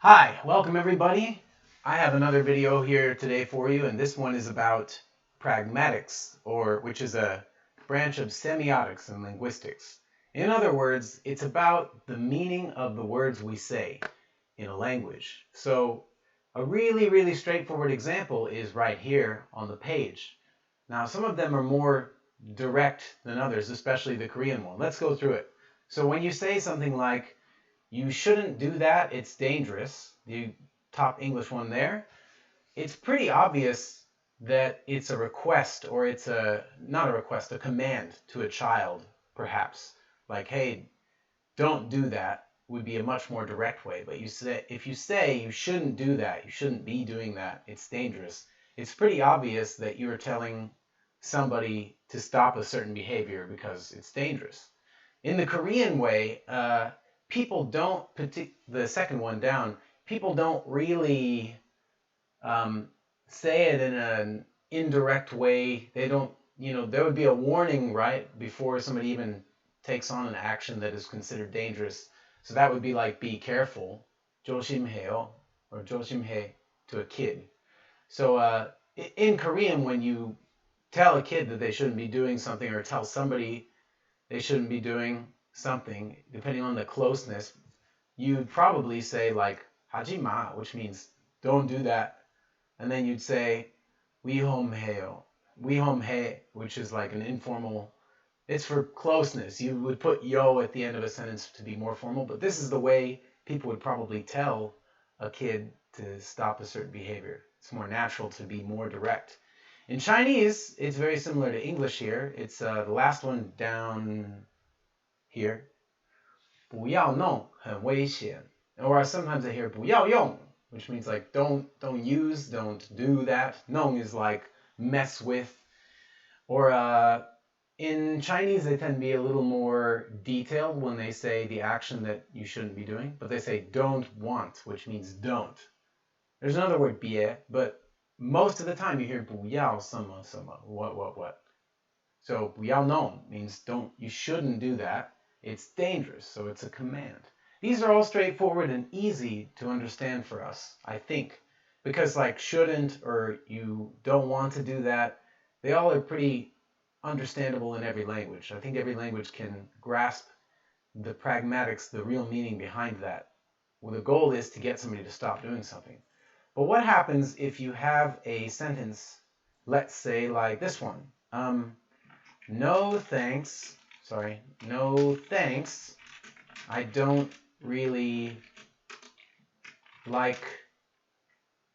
Hi, welcome everybody. I have another video here today for you, and this one is about pragmatics, which is a branch of semiotics and linguistics. In other words, it's about the meaning of the words we say in a language. So a really straightforward example is right here on the page. Now, some of them are more direct than others, especially the Korean one. Let's go through it. So when you say something like, you shouldn't do that, it's dangerous, the top English one there, it's pretty obvious that it's a request, or it's not a request, a command to a child, perhaps. Like, hey, don't do that would be a much more direct way. But if you say you shouldn't do that, you shouldn't be doing that, it's dangerous, it's pretty obvious that you're telling somebody to stop a certain behavior because it's dangerous. In the Korean way, people don't, the second one down, people don't really say it in an indirect way. They don't, there would be a warning right before somebody even takes on an action that is considered dangerous. So that would be like, be careful, 조심해요, or 조심해 to a kid. So in Korean, when you tell a kid that they shouldn't be doing something, or tell somebody they shouldn't be doing something, depending on the closeness, you'd probably say like hajima, which means don't do that. And then you'd say 위험해요, 위험해, which is like an informal, it's for closeness. You would put yo at the end of a sentence to be more formal, but this is the way people would probably tell a kid to stop a certain behavior. It's more natural to be more direct. In Chinese, it's very similar to English here. It's the last one down here. 不要弄，很危险. Or sometimes I hear 不要用, which means like don't use, don't do that. 弄 is like mess with. Or in Chinese, they tend to be a little more detailed when they say the action that you shouldn't be doing. But they say don't want, which means don't. There's another word 别, but most of the time you hear 不要什么什么, what. So 不要弄 means you shouldn't do that. It's dangerous, so it's a command. These are all straightforward and easy to understand for us, I think, because like shouldn't or you don't want to do that, they all are pretty understandable in every language. I think every language can grasp the pragmatics, the real meaning behind that. Well, the goal is to get somebody to stop doing something. But what happens if you have a sentence, let's say like this one, no thanks, I don't really like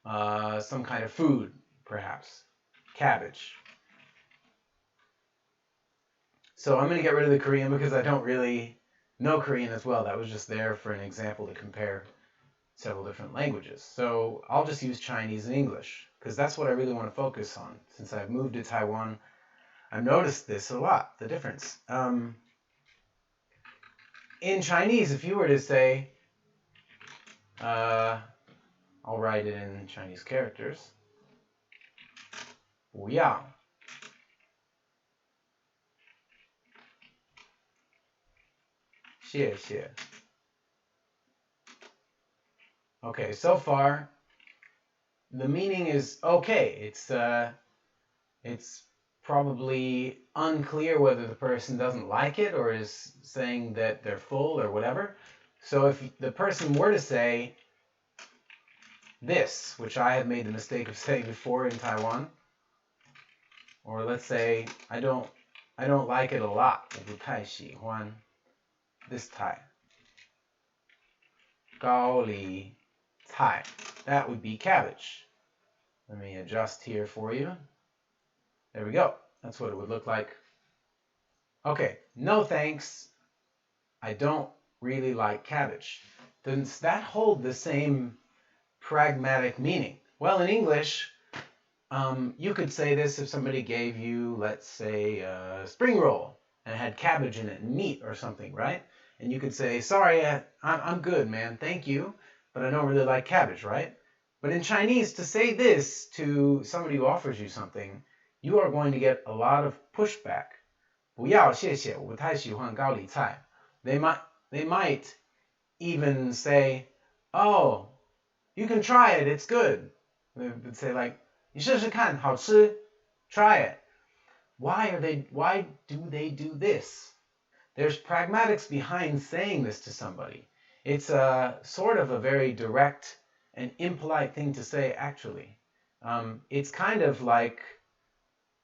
some kind of food, perhaps, cabbage. So I'm going to get rid of the Korean because I don't really know Korean as well. That was just there for an example to compare several different languages. So I'll just use Chinese and English because that's what I really want to focus on. Since I've moved to Taiwan, I've noticed this a lot, the difference. In Chinese, if you were to say, I'll write it in Chinese characters, 不要, xie xie. Okay, so far, the meaning is okay. It's probably unclear whether the person doesn't like it or is saying that they're full or whatever. So if the person were to say this, which I have made the mistake of saying before in Taiwan, or let's say I don't like it a lot, 我不太喜欢 this Thai, 高丽菜, that would be cabbage. Let me adjust here for you. There we go. That's what it would look like. Okay, no thanks. I don't really like cabbage. Does that hold the same pragmatic meaning? Well, in English, you could say this if somebody gave you, let's say, a spring roll and had cabbage in it, meat or something, right? And you could say, sorry, I'm good, man, thank you, but I don't really like cabbage, right? But in Chinese, to say this to somebody who offers you something, you are going to get a lot of pushback. 不要谢谢，我不太喜欢高丽菜. They might even say, oh, You can try it, it's good. They would say like, 你试试看，好吃, try it. Why do they do this? There's pragmatics behind saying this to somebody. It's a sort of a very direct and impolite thing to say, actually. It's kind of like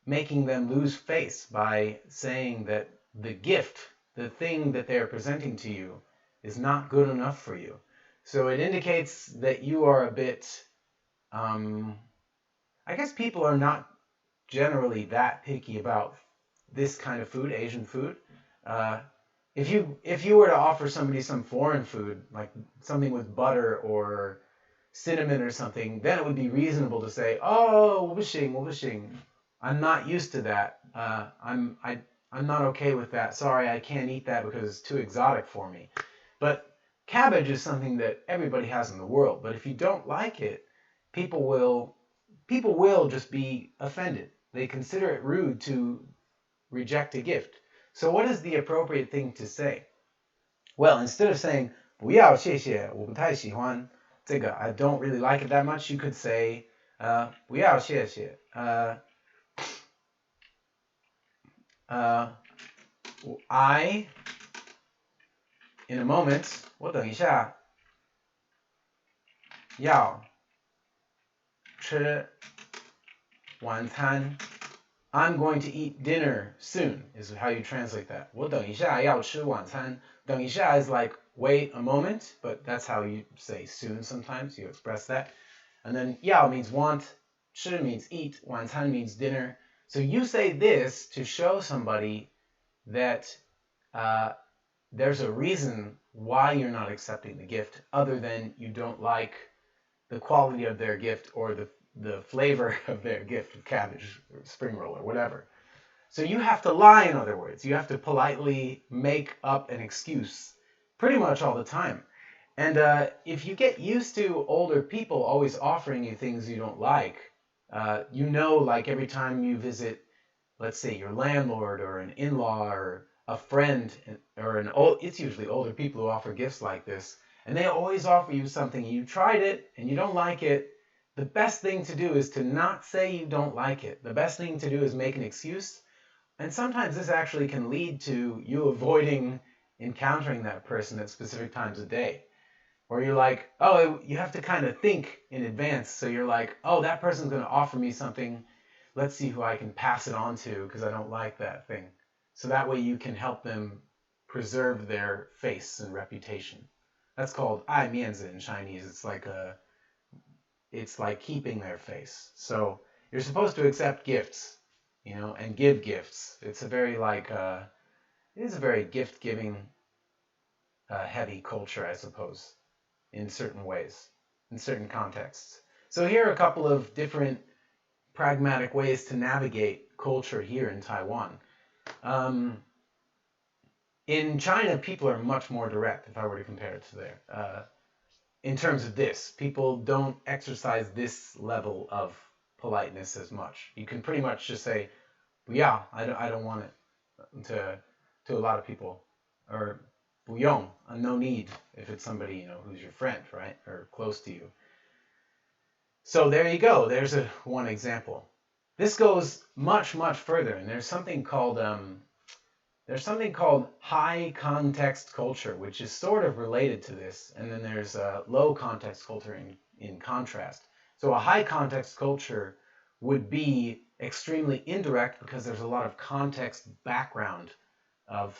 making them lose face by saying that the gift, the thing that they're presenting to you, is not good enough for you. So it indicates that you are a bit, I guess people are not generally that picky about this kind of food, Asian food. If you were to offer somebody some foreign food, like something with butter or cinnamon or something, then it would be reasonable to say, "Oh, 我不行, 我不行. I'm not used to that. I'm not okay with that. Sorry, I can't eat that because it's too exotic for me." But cabbage is something that everybody has in the world. But if you don't like it, people will just be offended. They consider it rude to reject a gift. So what is the appropriate thing to say? Well, instead of saying 不要谢谢，我不太喜欢这个, I don't really like it that much, you could say 不要谢谢, I in a moment, 我等一下要吃晚餐. I'm going to eat dinner soon is how you translate that. 我等一下要吃晚餐. 等一下 is like wait a moment, but that's how you say soon sometimes. You express that. And then 要 means want, 吃 means eat, 晚餐 means dinner. So you say this to show somebody that there's a reason why you're not accepting the gift other than you don't like the quality of their gift or the flavor of their gift of cabbage or spring roll or whatever. So you have to lie, in other words. You have to politely make up an excuse pretty much all the time. And if you get used to older people always offering you things you don't like, like every time you visit, let's say your landlord or an in-law or a friend or it's usually older people who offer gifts like this, and they always offer you something, you tried it and you don't like it. The best thing to do is to not say you don't like it. The best thing to do is make an excuse. And sometimes this actually can lead to you avoiding encountering that person at specific times of day. Or you're like, oh, you have to kind of think in advance. So you're like, oh, that person's going to offer me something. Let's see who I can pass it on to because I don't like that thing. So that way you can help them preserve their face and reputation. That's called 爱面子 in Chinese. It's like keeping their face. So you're supposed to accept gifts, and give gifts. It's a very it is a very gift-giving, heavy culture, I suppose, in certain ways, in certain contexts. So here are a couple of different pragmatic ways to navigate culture here in Taiwan. In China, people are much more direct, if I were to compare it to there. In terms of this, people don't exercise this level of politeness as much. You can pretty much just say, "I don't want it," to a lot of people, or 不用, no need, if it's somebody who's your friend, right, or close to you. So there you go. There's one example. This goes much, much further, and there's something called high context culture, which is sort of related to this, and then there's low context culture in contrast. So a high context culture would be extremely indirect because there's a lot of context background of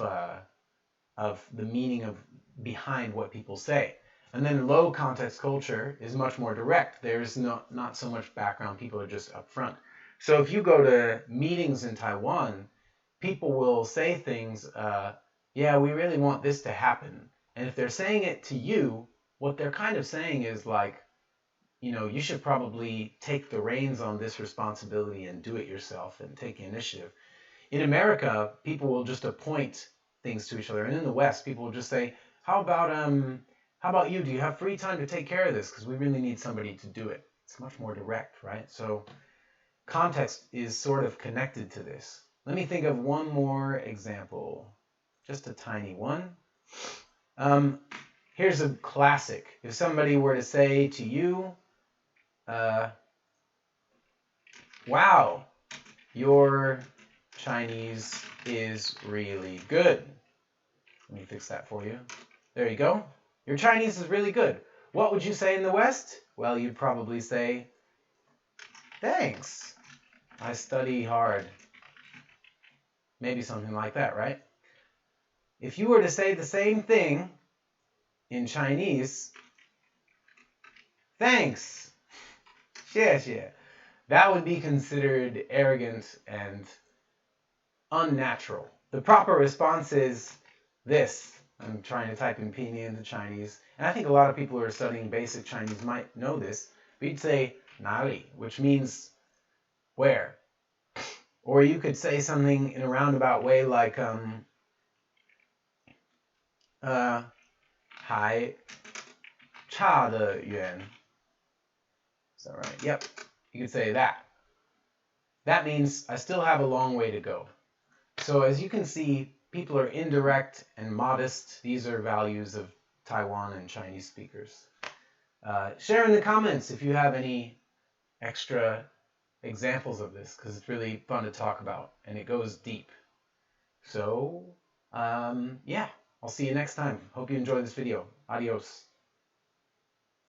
the meaning of behind what people say. And then low context culture is much more direct. There's not so much background. People are just upfront. So if you go to meetings in Taiwan, people will say things, yeah, we really want this to happen. And if they're saying it to you, what they're kind of saying is like, you should probably take the reins on this responsibility and do it yourself and take the initiative. In America, people will just appoint things to each other. And in the West, people will just say, how about you? Do you have free time to take care of this? Because we really need somebody to do it. It's much more direct, right? So context is sort of connected to this. Let me think of one more example, just a tiny one. Here's a classic. If somebody were to say to you, wow, your Chinese is really good. Let me fix that for you. There you go. Your Chinese is really good. What would you say in the West? Well, you'd probably say, thanks. I study hard. Maybe something like that, right? If you were to say the same thing in Chinese, thanks, 谢谢, that would be considered arrogant and unnatural. The proper response is this. I'm trying to type in pinyin into Chinese, and I think a lot of people who are studying basic Chinese might know this. We'd say 哪里, which means where. Or you could say something in a roundabout way like 还差得远. Is that right? Yep. You could say that. That means I still have a long way to go. So as you can see, people are indirect and modest. These are values of Taiwan and Chinese speakers. Share in the comments if you have any extra examples of this, because it's really fun to talk about and it goes deep. So, yeah, I'll see you next time. Hope you enjoyed this video. Adios.